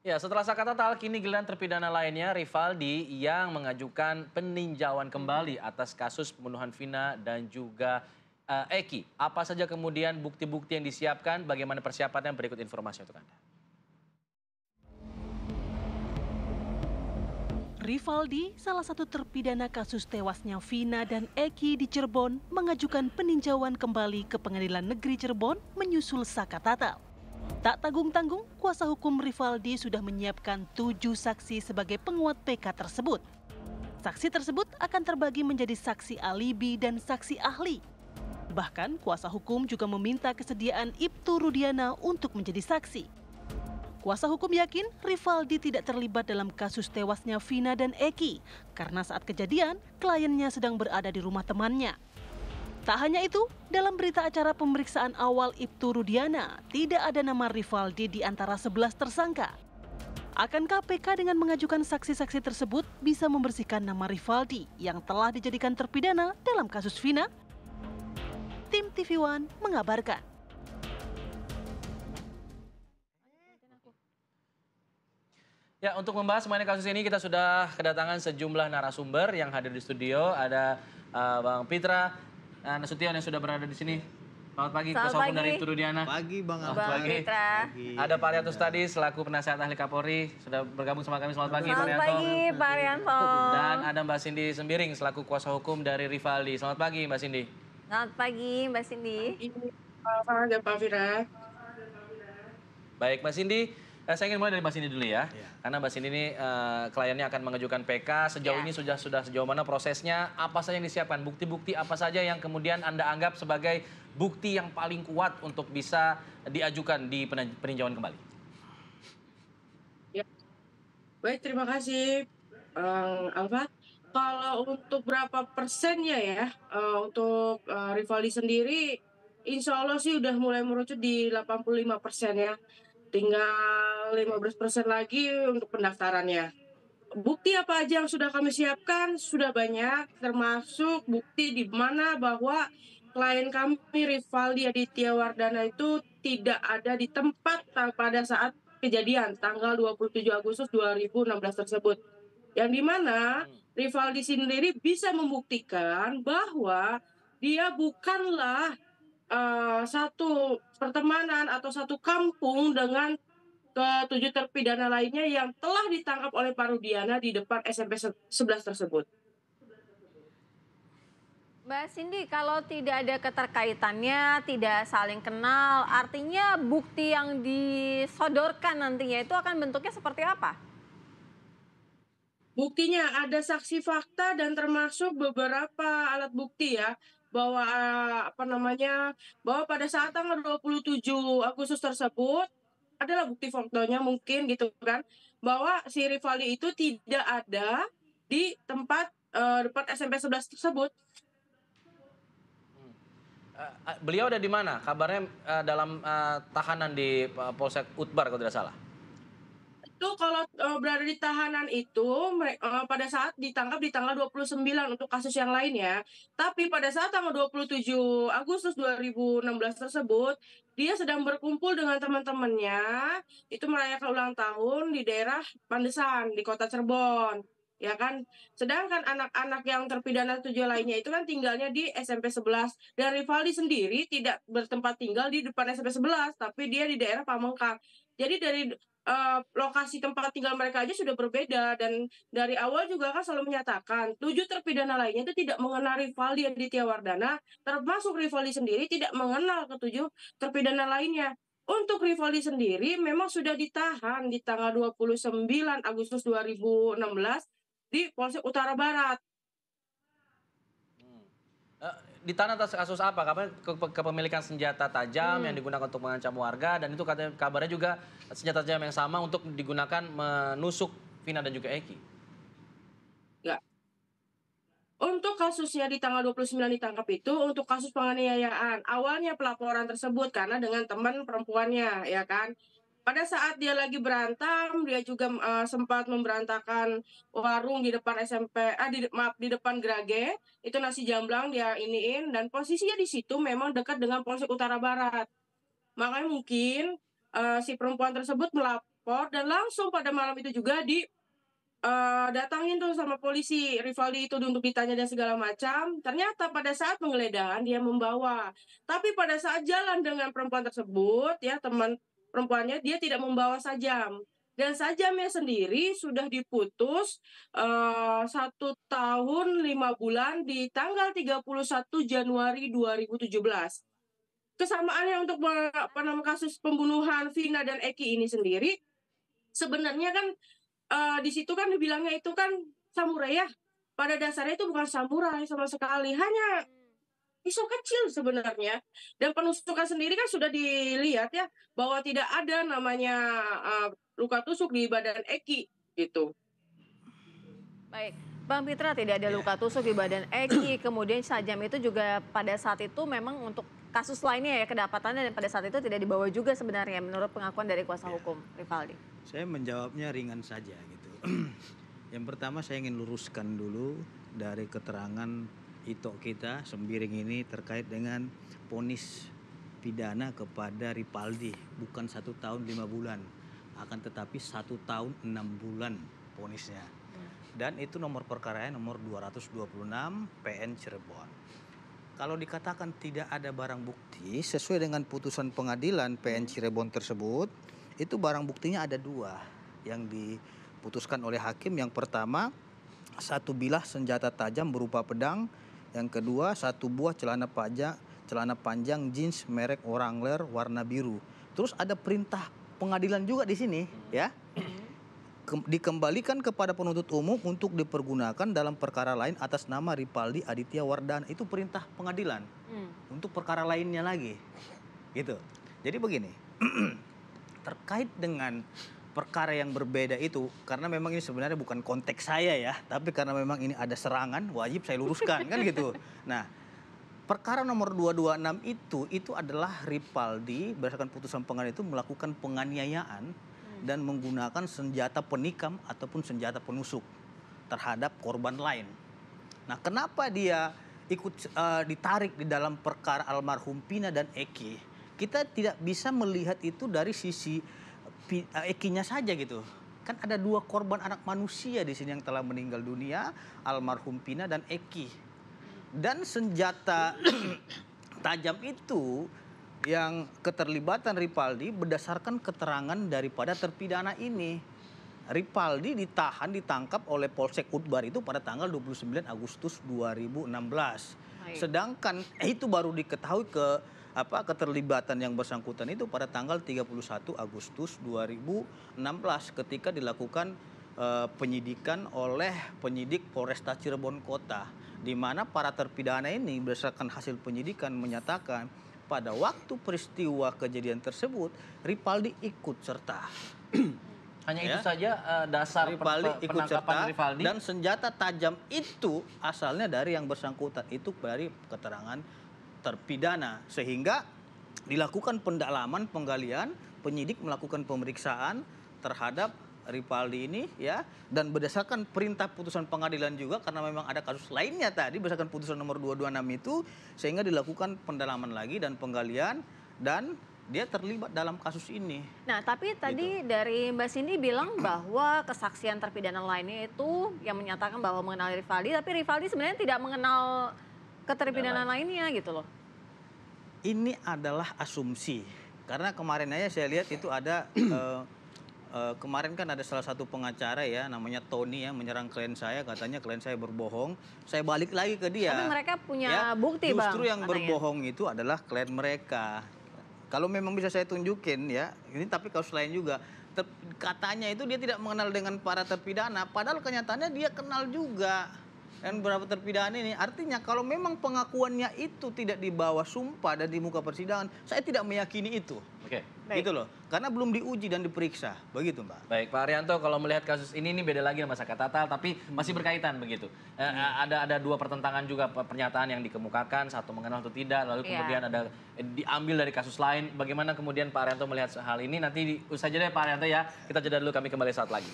Ya, setelah Sakatatal, kini giliran terpidana lainnya, Rivaldi, yang mengajukan peninjauan kembali atas kasus pembunuhan Vina dan juga Eki. Apa saja kemudian bukti-bukti yang disiapkan, bagaimana persiapannya, berikut informasi untuk Anda. Rivaldi, salah satu terpidana kasus tewasnya Vina dan Eki di Cirebon, mengajukan peninjauan kembali ke Pengadilan Negeri Cirebon menyusul Sakatatal. Tak tanggung-tanggung, kuasa hukum Rivaldi sudah menyiapkan 7 saksi sebagai penguat PK tersebut. Saksi tersebut akan terbagi menjadi saksi alibi dan saksi ahli. Bahkan kuasa hukum juga meminta kesediaan Ibtu Rudiana untuk menjadi saksi. Kuasa hukum yakin Rivaldi tidak terlibat dalam kasus tewasnya Vina dan Eki karena saat kejadian kliennya sedang berada di rumah temannya. Tak hanya itu, dalam berita acara pemeriksaan awal Ibtu Rudiana, tidak ada nama Rivaldi di antara 11 tersangka. Akankah PK dengan mengajukan saksi-saksi tersebut bisa membersihkan nama Rivaldi yang telah dijadikan terpidana dalam kasus Vina? Tim TV One mengabarkan. Ya, untuk membahas mengenai kasus ini kita sudah kedatangan sejumlah narasumber yang hadir di studio. Ada Bang Pitra Nasution yang sudah berada di sini. Selamat pagi, kuasa hukum dari Ibtu Rudiana. Pagi Bang Selamat pagi. Ada Pak Arianto tadi selaku penasihat ahli Kapolri sudah bergabung sama kami. Selamat pagi, Pak Arianto. Selamat pagi, Pak Arianto. Dan ada Mbak Cindy Sembiring selaku kuasa hukum dari Rivaldi. Selamat pagi, Mbak Cindy. Selamat pagi, Mbak Cindy. Selamat Pak Fira. Baik, Mbak Cindy. Saya ingin mulai dari Mbak Cindy dulu ya. Karena Mbak Cindy ini kliennya akan mengajukan PK. Sejauh ini sudah sejauh mana prosesnya? Apa saja yang disiapkan? Bukti-bukti apa saja yang kemudian Anda anggap sebagai bukti yang paling kuat untuk bisa diajukan di peninjauan kembali? Ya. Baik, terima kasih Alfa. Kalau untuk berapa persennya ya, untuk Rivaldi sendiri, insya Allah sih udah mulai merucut di 85% ya. Tinggal 15% lagi untuk pendaftarannya. Bukti apa aja yang sudah kami siapkan? Sudah banyak, termasuk bukti di mana bahwa klien kami Rivaldi Aditya Wardana itu tidak ada di tempat pada saat kejadian tanggal 27 Agustus 2016 tersebut. Yang di mana Rivaldi sendiri bisa membuktikan bahwa dia bukanlah satu pertemanan atau satu kampung dengan ke-7 terpidana lainnya yang telah ditangkap oleh Pak Rudiana di depan SMP 11 tersebut. Mbak Cindy, kalau tidak ada keterkaitannya, tidak saling kenal, artinya bukti yang disodorkan nantinya itu akan bentuknya seperti apa? Buktinya ada saksi fakta dan termasuk beberapa alat bukti ya, bahwa bahwa pada saat tanggal 27 Agustus tersebut adalah bukti fotonya mungkin gitu kan, bahwa si Rivaldi itu tidak ada di tempat depan SMP 11 tersebut. Beliau ada di mana? Kabarnya dalam tahanan di Polsek Utbar kalau tidak salah. Itu kalau berada di tahanan itu pada saat ditangkap di tanggal 29 untuk kasus yang lainnya. Tapi pada saat tanggal 27 Agustus 2016 tersebut, dia sedang berkumpul dengan teman-temannya, itu merayakan ulang tahun di daerah Pandesan, di kota Cirebon. Ya kan, sedangkan anak-anak yang terpidana 7 lainnya itu kan tinggalnya di SMP 11. Dan Rivaldi sendiri tidak bertempat tinggal di depan SMP 11, tapi dia di daerah Pamengkang. Jadi dari lokasi tempat tinggal mereka aja sudah berbeda, dan dari awal juga kan selalu menyatakan 7 terpidana lainnya itu tidak mengenal Rivaldi Aditya Wardana, termasuk Rivaldi sendiri tidak mengenal ke-7 terpidana lainnya. Untuk Rivaldi sendiri memang sudah ditahan di tanggal 29 Agustus 2016 di Polsek Utara Barat. Ditahan atas kasus apa? Kepemilikan senjata tajam yang digunakan untuk mengancam warga, dan itu katanya kabarnya juga senjata tajam yang sama untuk digunakan menusuk Vina dan juga Eki. Ya. Untuk kasusnya di tanggal 29 ditangkap itu untuk kasus penganiayaan. Awalnya pelaporan tersebut karena dengan teman perempuannya, ya kan. Pada saat dia lagi berantem, dia juga sempat memberantakan warung di depan di depan Grage, itu nasi jamblang dia iniin, dan posisinya di situ memang dekat dengan Polsek Utara Barat. Makanya mungkin si perempuan tersebut lapor dan langsung pada malam itu juga datangin tuh sama polisi Rivaldi itu untuk ditanya dan segala macam. Ternyata pada saat penggeledahan dia membawa. Tapi pada saat jalan dengan perempuan tersebut, ya teman perempuannya, dia tidak membawa sajam. Dan sajamnya sendiri sudah diputus 1 tahun 5 bulan di tanggal 31 Januari 2017. Kesamaannya untuk kasus pembunuhan Vina dan Eki ini sendiri, sebenarnya kan di situ kan dibilangnya itu kan samurai ya. Pada dasarnya itu bukan samurai sama sekali, hanya pisau kecil sebenarnya. Dan penusukan sendiri kan sudah dilihat ya, bahwa tidak ada namanya luka tusuk di badan Eki gitu. Baik, Bang Pitra, tidak ada luka tusuk di badan Eki, kemudian sajam itu juga pada saat itu memang untuk kasus lainnya ya kedapatannya, dan pada saat itu tidak dibawa juga sebenarnya menurut pengakuan dari kuasa hukum Rivaldi. Saya menjawabnya ringan saja gitu. Yang pertama saya ingin luruskan dulu dari keterangan Ito kita Sembiring ini terkait dengan vonis pidana kepada Rivaldi, bukan 1 tahun 5 bulan, akan tetapi 1 tahun 6 bulan vonisnya. Dan itu nomor perkaranya nomor 226 PN Cirebon. Kalau dikatakan tidak ada barang bukti sesuai dengan putusan pengadilan PN Cirebon tersebut, itu barang buktinya ada 2 yang diputuskan oleh hakim. Yang pertama, 1 bilah senjata tajam berupa pedang. Yang kedua, 1 buah celana panjang jeans merek Wrangler warna biru. Terus ada perintah pengadilan juga di sini, ya. Dikembalikan kepada penuntut umum untuk dipergunakan dalam perkara lain atas nama Rivaldi Aditya Wardana. Itu perintah pengadilan untuk perkara lainnya lagi, gitu. Jadi begini. Terkait dengan perkara yang berbeda itu, karena memang ini sebenarnya bukan konteks saya ya, tapi karena memang ini ada serangan, wajib saya luruskan kan gitu. Nah, perkara nomor 226 itu adalah Rivaldi berdasarkan putusan pengadilan itu melakukan penganiayaan dan menggunakan senjata penikam ataupun senjata penusuk terhadap korban lain. Nah, kenapa dia ikut ditarik di dalam perkara almarhum Vina dan Eki? Kita tidak bisa melihat itu dari sisi Ekinya saja gitu. Kan ada 2 korban anak manusia di sini yang telah meninggal dunia, almarhum Vina dan Eki. Dan senjata tajam itu yang keterlibatan Rivaldi berdasarkan keterangan daripada terpidana ini. Rivaldi ditangkap oleh Polsek Utbar itu pada tanggal 29 Agustus 2016. Sedangkan itu baru diketahui keterlibatan yang bersangkutan itu pada tanggal 31 Agustus 2016 ketika dilakukan penyidikan oleh penyidik Polresta Cirebon Kota, di mana para terpidana ini berdasarkan hasil penyidikan menyatakan pada waktu peristiwa kejadian tersebut Rivaldi ikut serta. Hanya itu saja dasar penangkapan Rivaldi. Dan senjata tajam itu asalnya dari yang bersangkutan, itu dari keterangan terpidana, sehingga dilakukan pendalaman, penggalian, penyidik melakukan pemeriksaan terhadap Rivaldi ini ya, dan berdasarkan perintah putusan pengadilan juga karena memang ada kasus lainnya tadi berdasarkan putusan nomor 226 itu, sehingga dilakukan pendalaman lagi dan penggalian dan dia terlibat dalam kasus ini. Nah, tapi tadi dari Mbak Cindy bilang bahwa kesaksian terpidana lainnya itu yang menyatakan bahwa mengenal Rivaldi, tapi Rivaldi sebenarnya tidak mengenal keterpidana lainnya gitu loh. Ini adalah asumsi. Karena kemarin aja saya lihat itu ada kemarin kan ada salah satu pengacara ya namanya Tony yang menyerang klien saya, katanya klien saya berbohong. Saya balik lagi ke dia. Tapi mereka punya ya, bukti, Bang. Justru yang berbohong itu adalah klien mereka. Kalau memang bisa saya tunjukin ya, ini tapi kasus lain juga. Katanya itu dia tidak mengenal dengan para terpidana, padahal kenyataannya dia kenal juga. Dan beberapa terpidana ini, artinya kalau memang pengakuannya itu tidak dibawa sumpah dan di muka persidangan, saya tidak meyakini itu. Oke. Gitu loh, karena belum diuji dan diperiksa, begitu Mbak. Baik, Pak Arianto, kalau melihat kasus ini beda lagi sama Saka Tatal, tapi masih berkaitan begitu. Ada 2 pertentangan juga pernyataan yang dikemukakan, satu mengenal atau tidak, lalu kemudian ada diambil dari kasus lain. Bagaimana kemudian Pak Arianto melihat hal ini? Nanti usai jeda Pak Arianto ya, kita jeda dulu, kami kembali saat lagi.